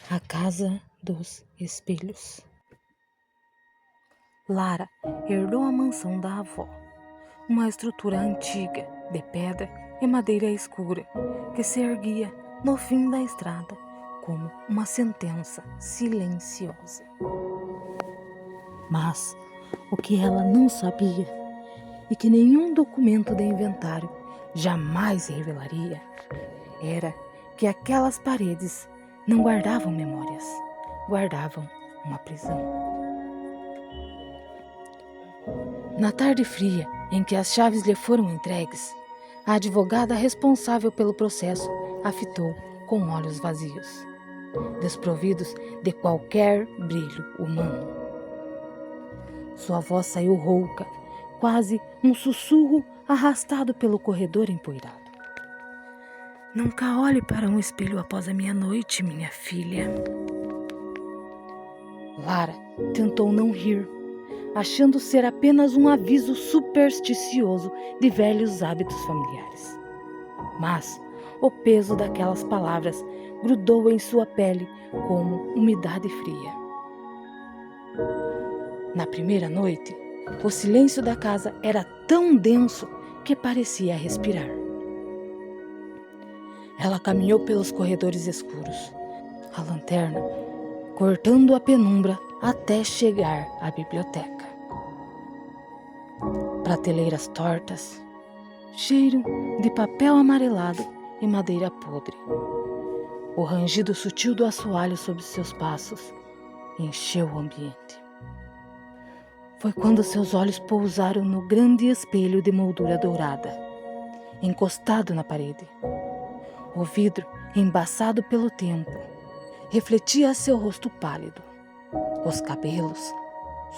A Casa dos Espelhos. Lara herdou a mansão da avó, uma estrutura antiga, de pedra e madeira escura, que se erguia no fim da estrada como uma sentença silenciosa. Mas o que ela não sabia, e que nenhum documento de inventário jamais revelaria, era que aquelas paredes não guardavam memórias, guardavam uma prisão. Na tarde fria em que as chaves lhe foram entregues, a advogada responsável pelo processo a fitou com olhos vazios, desprovidos de qualquer brilho humano. Sua voz saiu rouca, quase um sussurro arrastado pelo corredor empoeirado. Nunca olhe para um espelho após a meia-noite, minha filha. Lara tentou não rir, achando ser apenas um aviso supersticioso de velhos hábitos familiares. Mas o peso daquelas palavras grudou em sua pele como umidade fria. Na primeira noite, o silêncio da casa era tão denso que parecia respirar. Ela caminhou pelos corredores escuros, a lanterna cortando a penumbra até chegar à biblioteca. Prateleiras tortas, cheiro de papel amarelado e madeira podre. O rangido sutil do assoalho sob seus passos encheu o ambiente. Foi quando seus olhos pousaram no grande espelho de moldura dourada, encostado na parede. O vidro, embaçado pelo tempo, refletia seu rosto pálido, os cabelos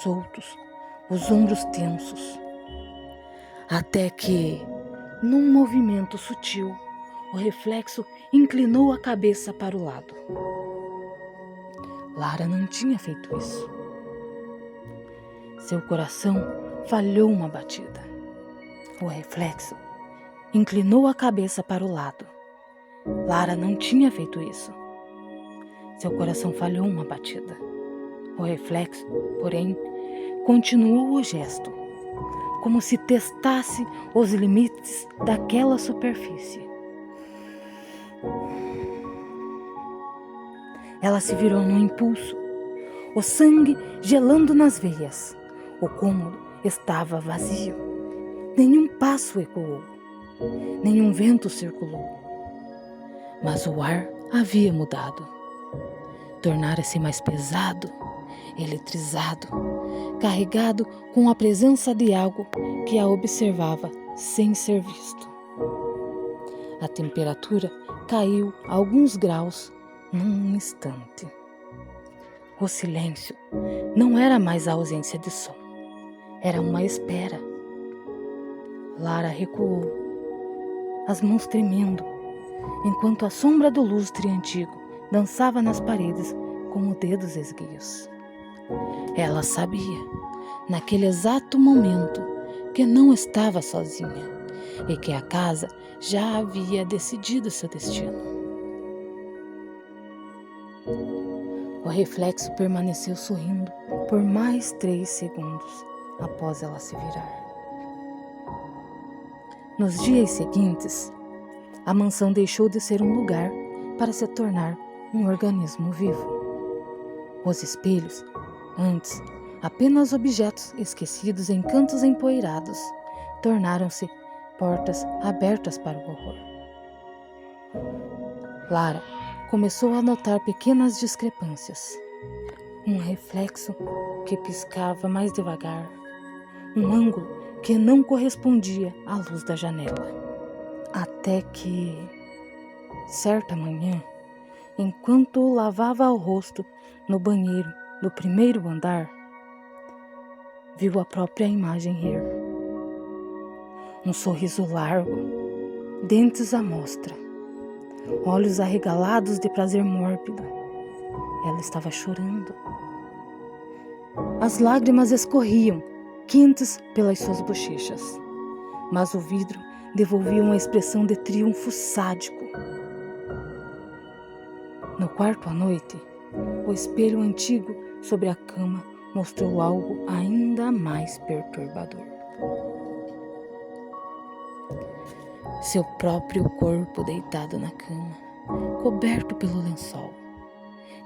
soltos, os ombros tensos. Até que, num movimento sutil, o reflexo inclinou a cabeça para o lado. Lara não tinha feito isso. Seu coração falhou uma batida. O reflexo inclinou a cabeça para o lado. Lara não tinha feito isso. Seu coração falhou uma batida. O reflexo, porém, continuou o gesto, como se testasse os limites daquela superfície. Ela se virou num impulso, o sangue gelando nas veias. O cômodo estava vazio. Nenhum passo ecoou, nenhum vento circulou. Mas o ar havia mudado. Tornara-se mais pesado, eletrizado, carregado com a presença de algo que a observava sem ser visto. A temperatura caiu alguns graus num instante. O silêncio não era mais a ausência de som, era uma espera. Lara recuou, as mãos tremendo, enquanto a sombra do lustre antigo dançava nas paredes como dedos esguios. Ela sabia, naquele exato momento, que não estava sozinha e que a casa já havia decidido seu destino. O reflexo permaneceu sorrindo por mais 3 segundos após ela se virar. Nos dias seguintes, a mansão deixou de ser um lugar para se tornar um organismo vivo. Os espelhos, antes apenas objetos esquecidos em cantos empoeirados, tornaram-se portas abertas para o horror. Lara começou a notar pequenas discrepâncias. Um reflexo que piscava mais devagar, um ângulo que não correspondia à luz da janela. Até que, certa manhã, enquanto lavava o rosto no banheiro do primeiro andar, viu a própria imagem rir. Um sorriso largo, dentes à mostra, olhos arregalados de prazer mórbido. Ela estava chorando. As lágrimas escorriam, quentes pelas suas bochechas, mas o vidro devolvia uma expressão de triunfo sádico. No quarto à noite, O espelho antigo sobre a cama mostrou algo ainda mais perturbador. Seu próprio corpo deitado na cama, coberto pelo lençol,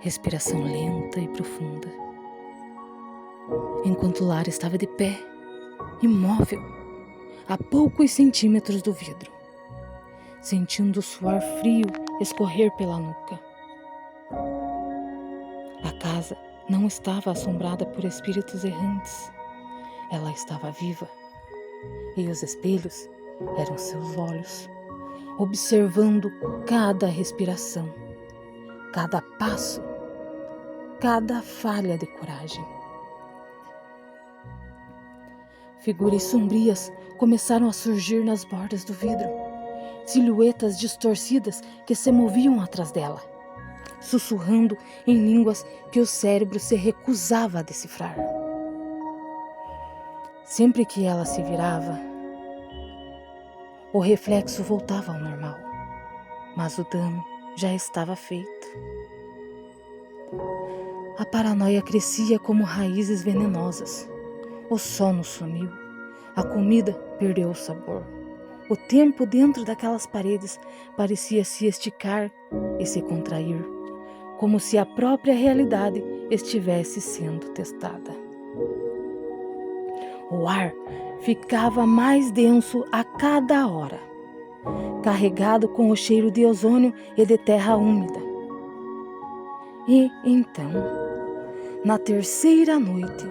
respiração lenta e profunda. Enquanto Lara estava de pé, imóvel, a poucos centímetros do vidro, sentindo o suor frio escorrer pela nuca. A casa não estava assombrada por espíritos errantes. Ela estava viva. E os espelhos eram seus olhos, observando cada respiração, cada passo, cada falha de coragem. Figuras sombrias começaram a surgir nas bordas do vidro, silhuetas distorcidas que se moviam atrás dela, sussurrando em línguas que o cérebro se recusava a decifrar. Sempre que ela se virava, o reflexo voltava ao normal, mas o dano já estava feito. A paranoia crescia como raízes venenosas. O sono sumiu, a comida perdeu o sabor. O tempo dentro daquelas paredes parecia se esticar e se contrair, como se a própria realidade estivesse sendo testada. O ar ficava mais denso a cada hora, carregado com o cheiro de ozônio e de terra úmida. E então, na terceira noite,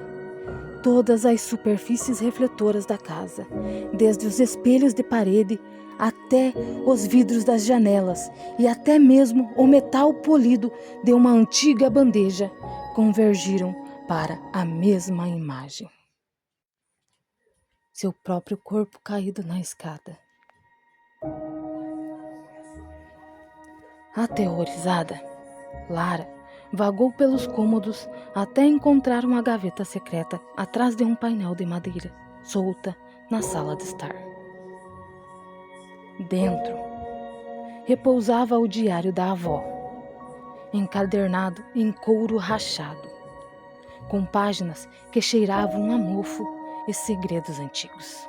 todas as superfícies refletoras da casa, desde os espelhos de parede até os vidros das janelas e até mesmo o metal polido de uma antiga bandeja, convergiram para a mesma imagem. Seu próprio corpo caído na escada. Aterrorizada, Lara vagou pelos cômodos até encontrar uma gaveta secreta atrás de um painel de madeira, solta na sala de estar. Dentro, repousava o diário da avó, encadernado em couro rachado, com páginas que cheiravam a mofo e segredos antigos.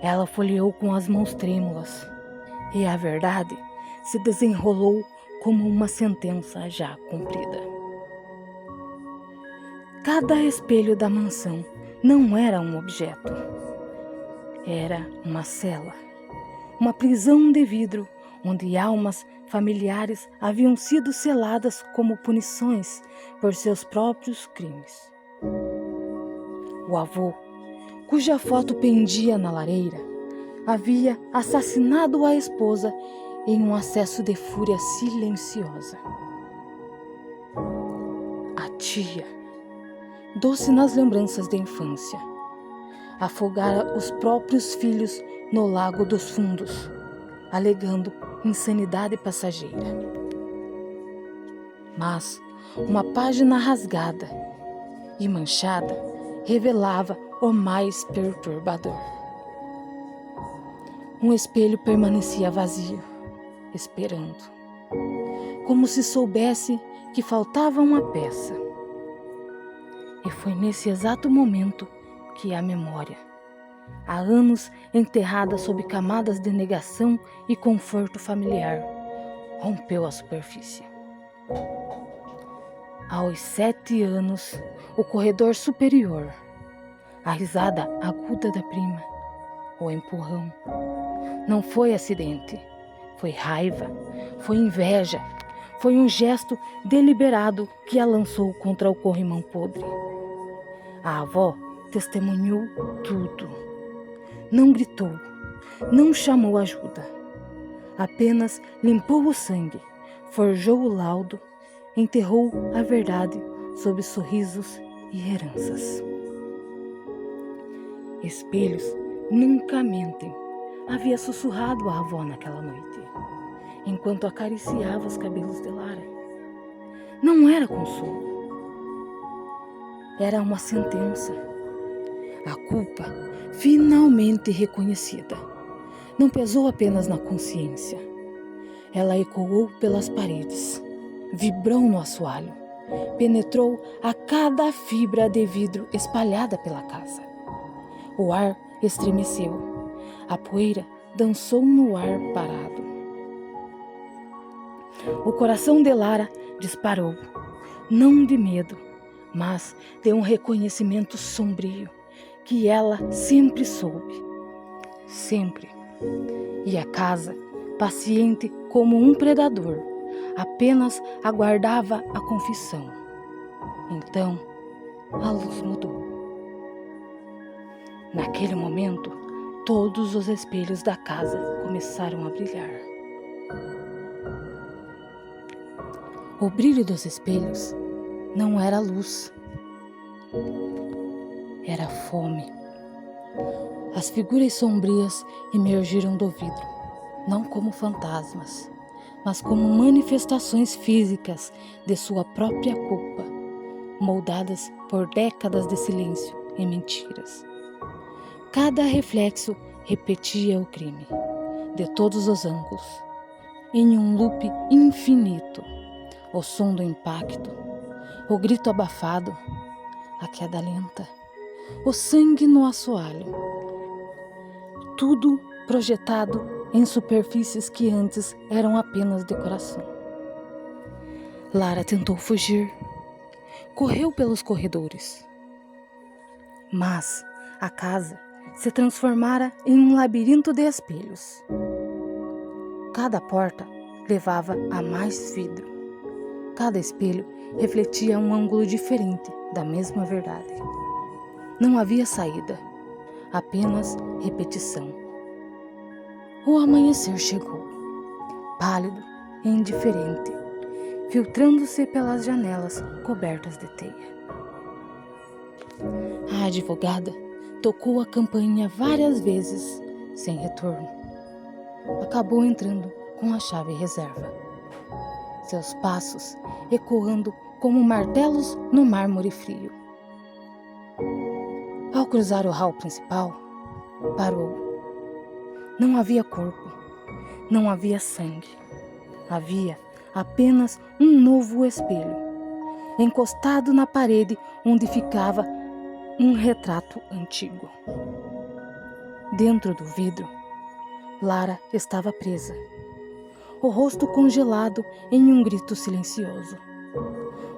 Ela folheou com as mãos trêmulas, e a verdade se desenrolou como uma sentença já cumprida. Cada espelho da mansão não era um objeto. Era uma cela, uma prisão de vidro onde almas familiares haviam sido seladas como punições por seus próprios crimes. O avô, cuja foto pendia na lareira, havia assassinado a esposa em um acesso de fúria silenciosa. A tia, doce nas lembranças da infância, afogara os próprios filhos no Lago dos Fundos, alegando insanidade passageira. Mas uma página rasgada e manchada revelava o mais perturbador. Um espelho permanecia vazio, esperando, como se soubesse que faltava uma peça. E foi nesse exato momento que a memória, há anos enterrada sob camadas de negação e conforto familiar, rompeu a superfície. Aos 7 anos, o corredor superior, a risada aguda da prima, o empurrão, não foi acidente. Foi raiva, foi inveja, foi um gesto deliberado que a lançou contra o corrimão podre. A avó testemunhou tudo. Não gritou, não chamou ajuda. Apenas limpou o sangue, forjou o laudo, enterrou a verdade sob sorrisos e heranças. Espelhos nunca mentem, havia sussurrado a avó naquela noite, enquanto acariciava os cabelos de Lara. Não era consolo. Era uma sentença. A culpa, finalmente reconhecida, não pesou apenas na consciência. Ela ecoou pelas paredes, vibrou no assoalho, penetrou a cada fibra de vidro espalhada pela casa. O ar estremeceu, a poeira dançou no ar parado. O coração de Lara disparou, não de medo, mas de um reconhecimento sombrio que ela sempre soube. Sempre. E a casa, paciente como um predador, apenas aguardava a confissão. Então, a luz mudou. Naquele momento, todos os espelhos da casa começaram a brilhar. O brilho dos espelhos não era luz, era fome. As figuras sombrias emergiram do vidro, não como fantasmas, mas como manifestações físicas de sua própria culpa, moldadas por décadas de silêncio e mentiras. Cada reflexo repetia o crime, de todos os ângulos, em um loop infinito. O som do impacto, o grito abafado, a queda lenta, o sangue no assoalho. Tudo projetado em superfícies que antes eram apenas decoração. Lara tentou fugir, correu pelos corredores. Mas a casa se transformara em um labirinto de espelhos. Cada porta levava a mais vidro. Cada espelho refletia um ângulo diferente da mesma verdade. Não havia saída, apenas repetição. O amanhecer chegou, pálido e indiferente, filtrando-se pelas janelas cobertas de teia. A advogada tocou a campainha várias vezes, sem retorno. Acabou entrando com a chave reserva. Seus passos ecoando como martelos no mármore frio. Ao cruzar o hall principal, parou. Não havia corpo, não havia sangue. Havia apenas um novo espelho, encostado na parede onde ficava um retrato antigo. Dentro do vidro, Lara estava presa, o rosto congelado em um grito silencioso,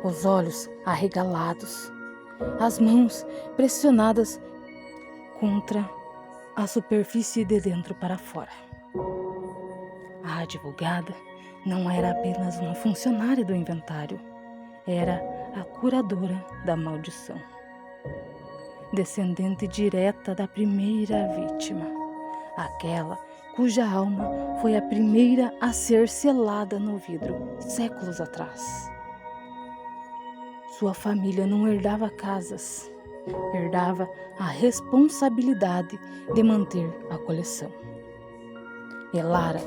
os olhos arregalados, as mãos pressionadas contra a superfície de dentro para fora. A advogada não era apenas uma funcionária do inventário, era a curadora da maldição, descendente direta da primeira vítima, aquela cuja alma foi a primeira a ser selada no vidro séculos atrás. Sua família não herdava casas, herdava a responsabilidade de manter a coleção. E Lara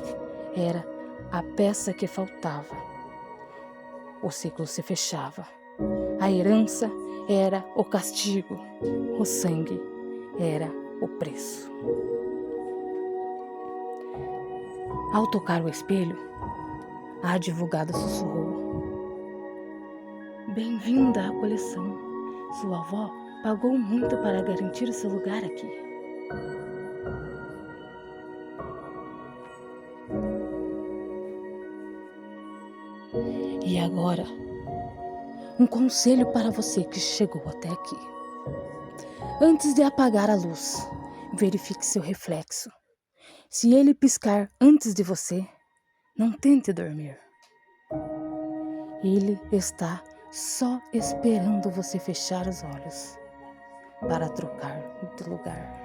era a peça que faltava. O ciclo se fechava. A herança era o castigo. O sangue era o preço. Ao tocar o espelho, a advogada sussurrou: "Bem-vinda à coleção. Sua avó pagou muito para garantir o seu lugar aqui." E agora, um conselho para você que chegou até aqui. Antes de apagar a luz, verifique seu reflexo. Se ele piscar antes de você, não tente dormir. Ele está só esperando você fechar os olhos para trocar de lugar.